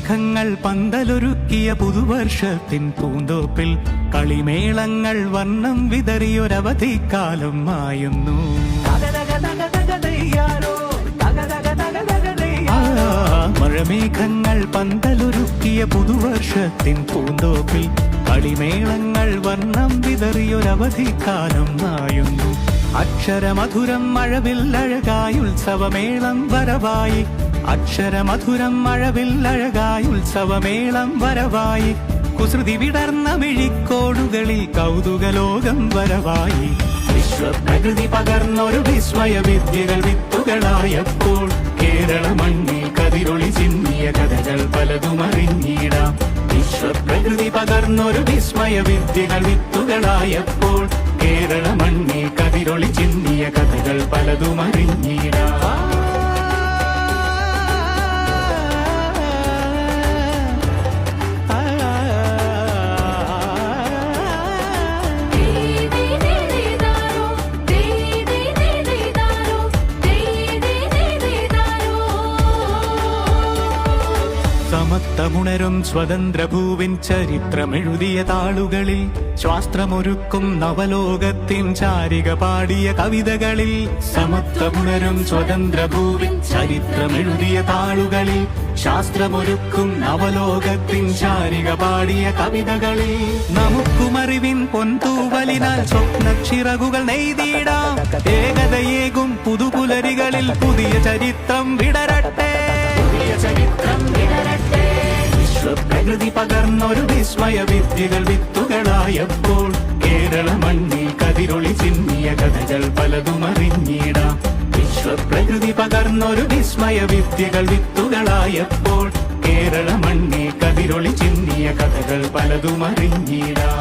മഴമേഘങ്ങൾ പന്തലൊരുക്കിയ പുതുവർഷത്തിൻ പൂന്തോപ്പിൽ കളിമേളങ്ങൾ വർണ്ണം വിതറിയൊരവധിക്കാലം മായുന്നു. മഴമേഘങ്ങൾ പന്തലൊരുക്കിയ പുതുവർഷത്തിൻ പൂന്തോപ്പിൽ കളിമേളങ്ങൾ വർണ്ണം വിതറിയൊരവധിക്കാലം മായുന്നു. അക്ഷരമധുരം മഴവില്ലഴകായി ഉത്സവമേളം വരവായി. അക്ഷരമധുരം മഴവില്ലഴകായി ഉത്സവമേളം വരവായി. കുസൃതി വിടർന്ന മിഴിക്കോടുകളിൽ കൗതുകലോകം വരവായി. വിശ്വപ്രകൃതി പകർന്നൊരു വിസ്മയ വിദ്യകൾ വിത്തുകളായപ്പോൾ കേരള മണ്ണിൽ കതിരൊളി ചിന്നിയ കഥകൾ പലതും അറിഞ്ഞിടാം. വിശ്വപ്രകൃതി പകർന്നൊരു വിസ്മയ വിദ്യകൾ വിത്തുകളായപ്പോൾ കേരള മണ്ണിൽ കതിരൊളി ചിന്നിയ കഥകൾ പലതും അറിഞ്ഞിടാം. സമത്വമുണരും സ്വതന്ത്രഭൂവിൻ ചരിത്രമെഴുതിയ താളുകളിൽ ശാസ്ത്രമൊരുക്കും നവലോകത്തിൻ ചാരിക പാടിയ കവിതകളിൽ. സമത്വമുണരും സ്വതന്ത്രഭൂവിൻ ചരിത്രമെഴുതിയ താളുകളിൽ ശാസ്ത്രമൊരുക്കും നവലോകത്തിൻ ചാരിക പാടിയ കവിതകളിൽ. നമുക്കുമറിവിൻ പൊന്തൂവലിനാൽ സ്വപ്നച്ചിറകുകൾ നെയ്തിടാം. ഏകതയേകും പുതുപുലരികളിൽ പുതിയ ചരിത്രം വിടരട്ടെ. വിശ്വപ്രകൃതി പകർന്നൊരു വിസ്മയ വിദ്യകൾ വിത്തുകളായപ്പോൾ കേരള മണ്ണിൽ കതിരൊളി ചിന്നിയ കഥകൾ പലതും അറിഞ്ഞിടാം. വിശ്വപ്രകൃതി പകർന്നൊരു വിസ്മയ വിദ്യകൾ വിത്തുകളായപ്പോൾ കേരള മണ്ണിൽ കതിരൊളി ചിന്നിയ കഥകൾ പലതും അറിഞ്ഞിടാം.